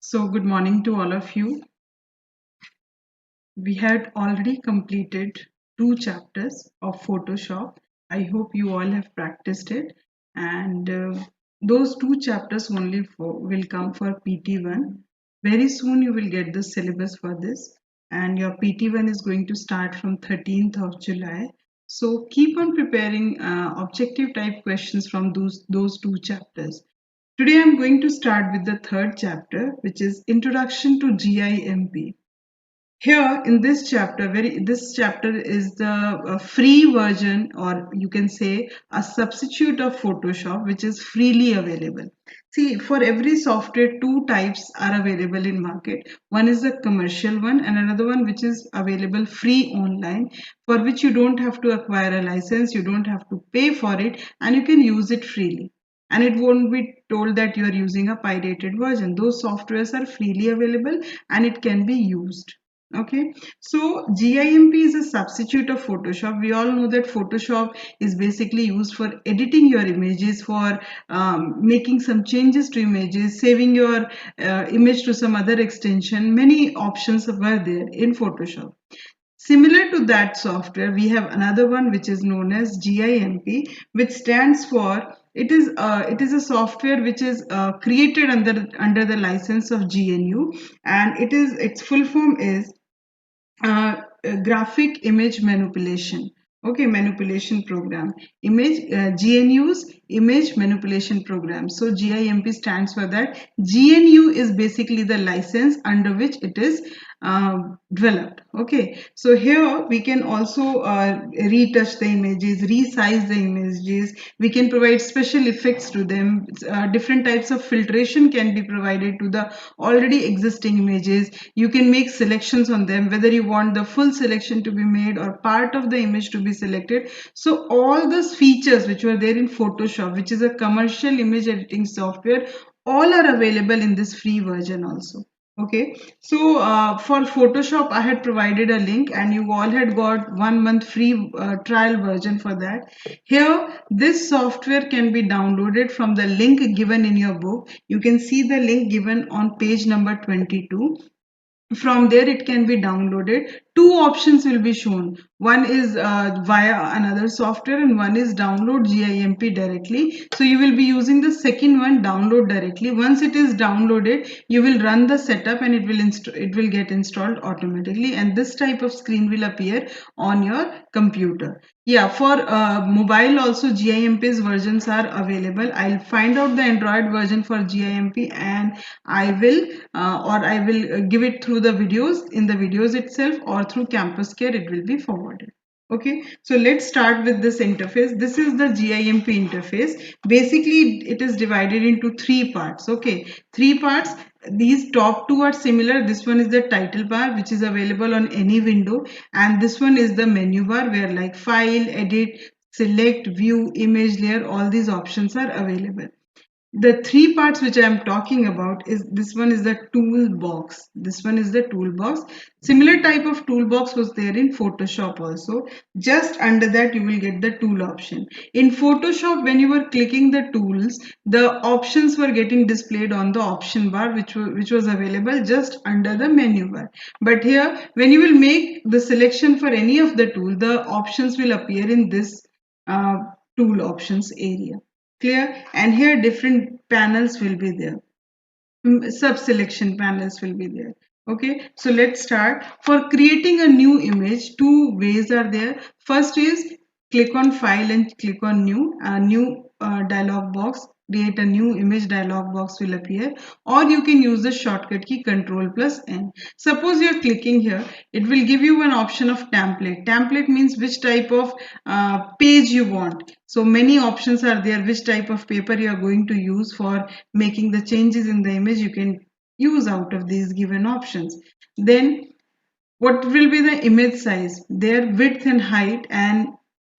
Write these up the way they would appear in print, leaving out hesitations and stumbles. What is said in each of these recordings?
So, good morning to all of you. We had already completed two chapters of Photoshop. I hope you all have practiced it, and those two chapters only will come for PT1. Very soon, you will get the syllabus for this, and your PT1 is going to start from 13th of July. So, keep on preparing objective type questions from those two chapters. Today I'm going to start with the third chapter, which is Introduction to GIMP. Here in this chapter is the free version, or you can say a substitute of Photoshop, which is freely available. See, for every software, two types are available in market. One is the commercial one, and another one which is available free online, for which you don't have to acquire a license, you don't have to pay for it, and you can use it freely, and it won't be told that you are using a pirated version. Those softwares are freely available and it can be used. Okay, so GIMP is a substitute of Photoshop. We all know that Photoshop is basically used for editing your images, for making some changes to images, saving your image to some other extension. Many options were there in Photoshop. Similar to that software, we have another one which is known as GIMP, which stands for it is a software which is created under the license of GNU, and its full form is graphic image manipulation. Okay, manipulation program. GNU's image manipulation program. So GIMP stands for that. GNU is basically the license under which it is developed. Okay, so here we can also retouch the images, resize the images. We can provide special effects to them. Different types of filtration can be provided to the already existing images. You can make selections on them, whether you want the full selection to be made or part of the image to be selected. So all those features which were there in Photoshop, which is a commercial image editing software, all are available in this free version also. Okay, so for Photoshop, I had provided a link, and you all had got 1 month free trial version for that. Here, this software can be downloaded from the link given in your book. You can see the link given on page number 22. From there it can be downloaded. Two options will be shown. One is via another software, and one is download GIMP directly. So you will be using the second one, download directly. Once it is downloaded, you will run the setup and it will get installed automatically, and this type of screen will appear on your computer. Yeah, for mobile also GIMP's versions are available. I'll find out the Android version for GIMP, and I will give it through the videos, in the videos itself, or through Campus Care it will be forwarded. Okay, so let's start with this interface. This is the GIMP interface. Basically, it is divided into three parts. Okay, three parts. These top two are similar. This one is the title bar, which is available on any window, and this one is the menu bar, where like file, edit, select, view, image layer, all these options are available. The three parts which I am talking about is, this one is the toolbox. This one is the toolbox. Similar type of toolbox was there in Photoshop also. Just under that you will get the tool option. In Photoshop, when you were clicking the tools, the options were getting displayed on the option bar, which was available just under the menu bar. But here, when you will make the selection for any of the tool, the options will appear in this uh, tool options area. Clear? And here different panels will be there. Sub selection panels will be there. Okay, so let's start. For creating a new image, two ways are there. First is click on file and click on new. A new dialog box, create a new image dialog box will appear, or you can use the shortcut key Control plus N. Suppose you're clicking here, it will give you an option of template. Template means which type of page you want. So many options are there, which type of paper you are going to use for making the changes in the image. You can use out of these given options. Then what will be the image size? Their width and height, and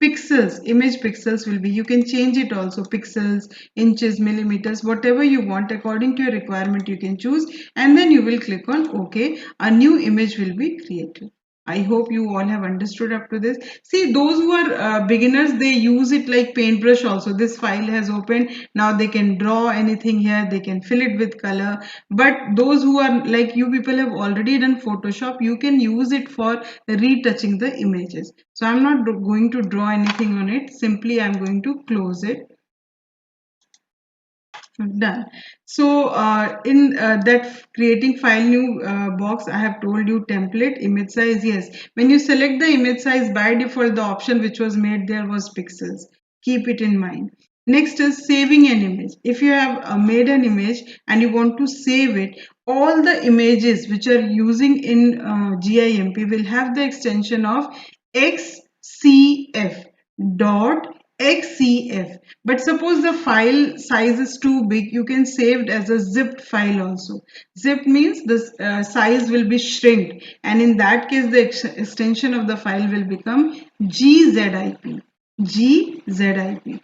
pixels, image pixels will be, you can change it also, pixels, inches, millimeters, whatever you want according to your requirement you can choose, and then you will click on OK. A new image will be created. I hope you all have understood up to this. See, those who are beginners, they use it like paintbrush also. This file has opened. Now they can draw anything here. They can fill it with color. But those who are like you people have already done Photoshop, you can use it for retouching the images. So I'm not going to draw anything on it. Simply I'm going to close it. Done. So in that creating file new box, I have told you template image size. Yes, when you select the image size, by default the option which was made there was pixels. Keep it in mind. Next is saving an image. If you have made an image and you want to save it, all the images which are using in GIMP will have the extension of XCF dot XCF. But suppose the file size is too big, you can save it as a zipped file also. Zipped means the size will be shrinked, and in that case the extension of the file will become GZIP. GZIP.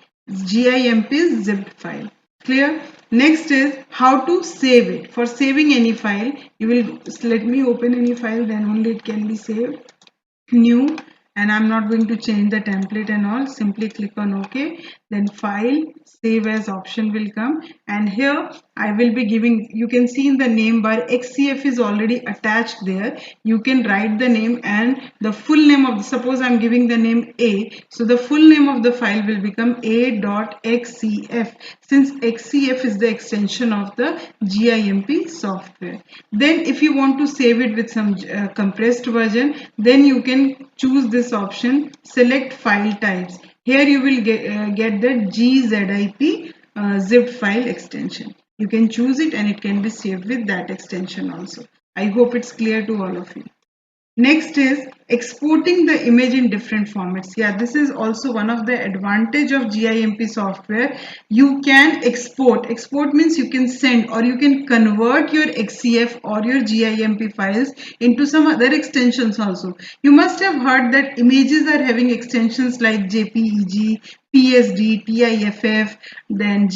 GIMP is zipped file. Clear? Next is how to save it. For saving any file, you will let me open any file, then only it can be saved. New, and I'm not going to change the template and all. Simply click on OK, then file save as option will come, and here I will be giving, you can see in the name bar XCF is already attached there. You can write the name and the full name of, suppose I'm giving the name A, so the full name of the file will become a.xcf, since XCF is the extension of the GIMP software. Then if you want to save it with some compressed version, then you can choose this option, select file types. Here you will get the GZIP zipped file extension. You can choose it and it can be saved with that extension also. I hope it's clear to all of you. Next is exporting the image in different formats. Yeah, this is also one of the advantage of GIMP software. You can export. Export means you can send or you can convert your XCF or your GIMP files into some other extensions also. You must have heard that images are having extensions like JPEG, PSD, TIFF, then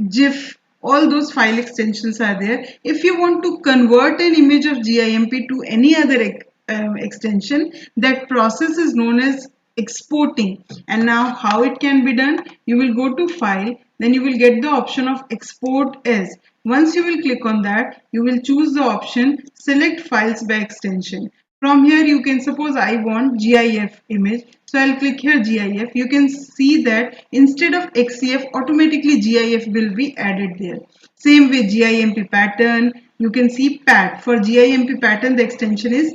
GIF, all those file extensions are there. If you want to convert an image of GIMP to any other extension, that process is known as exporting. And now how it can be done? You will go to file, then you will get the option of export as. Once you will click on that, you will choose the option select files by extension. From here you can, suppose I want GIF image, so I'll click here GIF. You can see that instead of XCF, automatically GIF will be added there. Same with GIMP pattern, you can see PAT. For GIMP pattern the extension is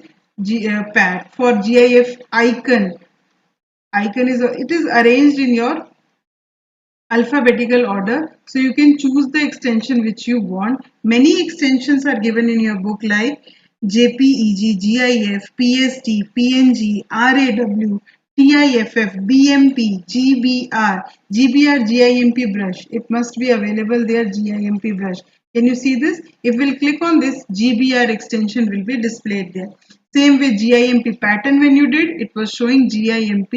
PAT. For GIF icon, icon is, it is arranged in your alphabetical order, so you can choose the extension which you want. Many extensions are given in your book like JPEG, GIF, PSD, PNG, RAW, TIFF, BMP, GBR, GBR, GIMP brush. It must be available there, GIMP brush. Can you see this? If we'll click on this, GBR extension will be displayed there. Same with GIMP pattern, when you did, it was showing GIMP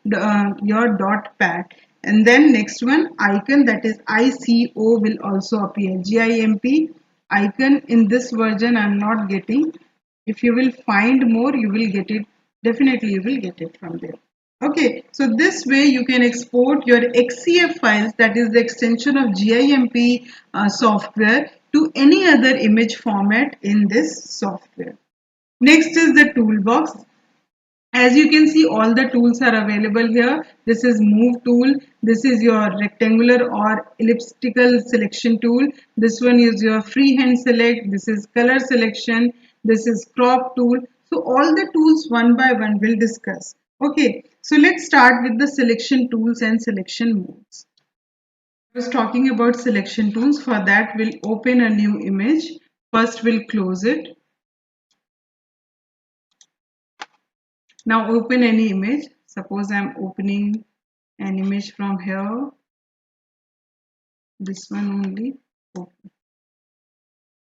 your .pat. And then next one, icon, that is ICO will also appear. GIMP icon in this version I'm not getting. If you will find more, you will get it. Definitely you will get it from there. Okay, so this way you can export your XCF files, that is the extension of GIMP software, to any other image format in this software. Next is the toolbox. As you can see, all the tools are available here. This is move tool. This is your rectangular or elliptical selection tool. This one is your freehand select. This is color selection. This is crop tool. So all the tools one by one we'll discuss. Okay, so let's start with the selection tools and selection modes. I was talking about selection tools. For that, we'll open a new image. First, we'll close it. Now open any image. Suppose I'm opening an image from here. This one only. Open.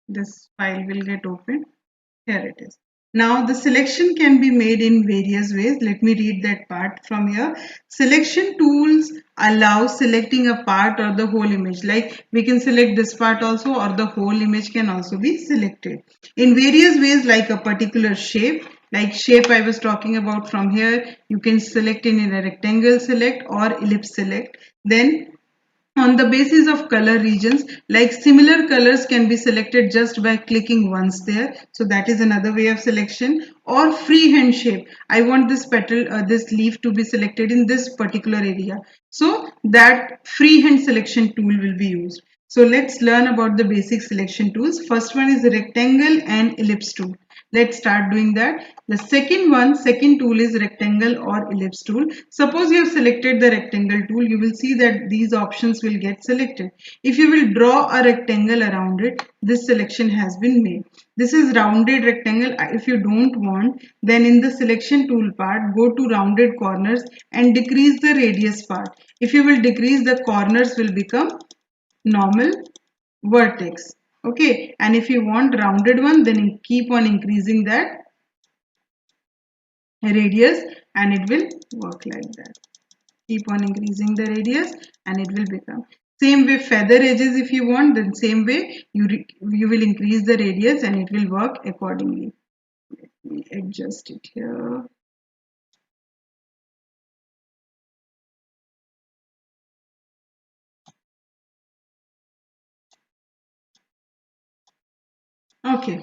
This file will get opened. Here it is. Now the selection can be made in various ways. Let me read that part from here. Selection tools allow selecting a part or the whole image. Like we can select this part also, or the whole image can also be selected in various ways, like a particular shape. Like shape I was talking about, from here you can select in a rectangle select or ellipse select. Then on the basis of color regions, like similar colors can be selected just by clicking once there, so that is another way of selection. Or freehand shape, I want this petal, this leaf to be selected in this particular area, so that freehand selection tool will be used. So let's learn about the basic selection tools. First one is the rectangle and ellipse tool. Let's start doing that. The second tool is rectangle or ellipse tool. Suppose you have selected the rectangle tool, you will see that these options will get selected. If you will draw a rectangle around it, this selection has been made. This is rounded rectangle. If you don't want, then in the selection tool part, go to rounded corners and decrease the radius part. If you will decrease, the corners will become normal vertex. Okay, and if you want rounded one, then keep on increasing that radius and it will work like that. Keep on increasing the radius and it will become. Same way feather edges, if you want, then same way you will increase the radius and it will work accordingly. Let me adjust it here. Okay,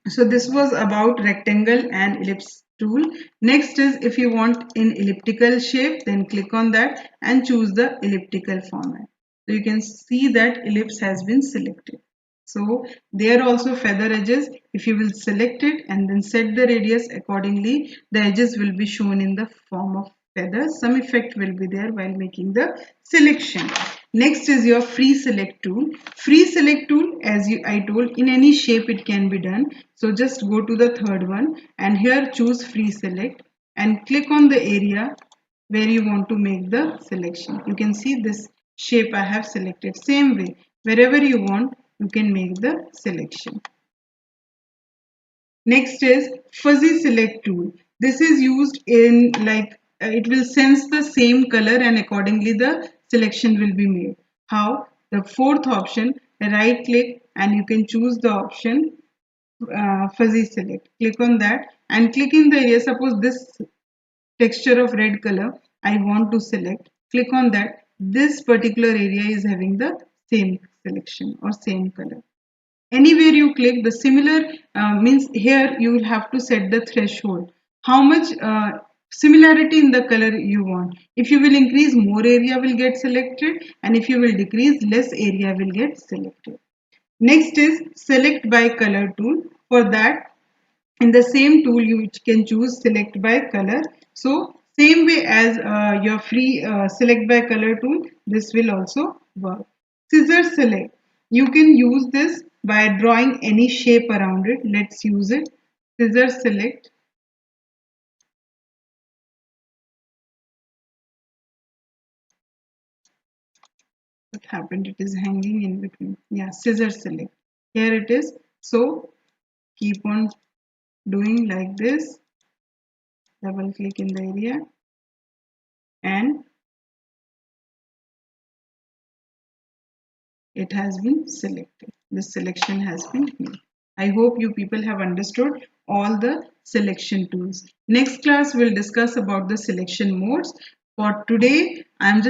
so this was about rectangle and ellipse tool. Next is, if you want in elliptical shape, then click on that and choose the elliptical format. So you can see that ellipse has been selected. So there also feather edges. If you will select it and then set the radius accordingly, the edges will be shown in the form of feathers. Some effect will be there while making the selection. Next is your free select tool. Free select tool, as I told, in any shape it can be done. So just go to the third one and here choose free select and click on the area where you want to make the selection. You can see this shape I have selected. Same way, wherever you want, you can make the selection. Next is fuzzy select tool. This is used in, like, it will sense the same color and accordingly the selection will be made. How? The fourth option, right click and you can choose the option fuzzy select. Click on that and click in the area. Suppose this texture of red color I want to select. Click on that. This particular area is having the same selection or same color. Anywhere you click, the similar means here you will have to set the threshold. How much similarity in the color you want. If you will increase, more area will get selected, and if you will decrease, less area will get selected. Next is select by color tool. For that, in the same tool you can choose select by color. So same way as your free select by color tool, this will also work. Scissor select, you can use this by drawing any shape around it. Let's use it. Scissor select. What happened? It is hanging in between. Yeah, scissor select. Here it is. So keep on doing like this. Double click in the area and it has been selected. The selection has been made. I hope you people have understood all the selection tools. Next class we'll discuss about the selection modes. For today, I'll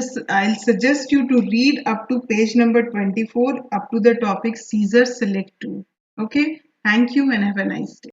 suggest you to read up to page number 24 up to the topic Caesar select tool. Okay, thank you and have a nice day.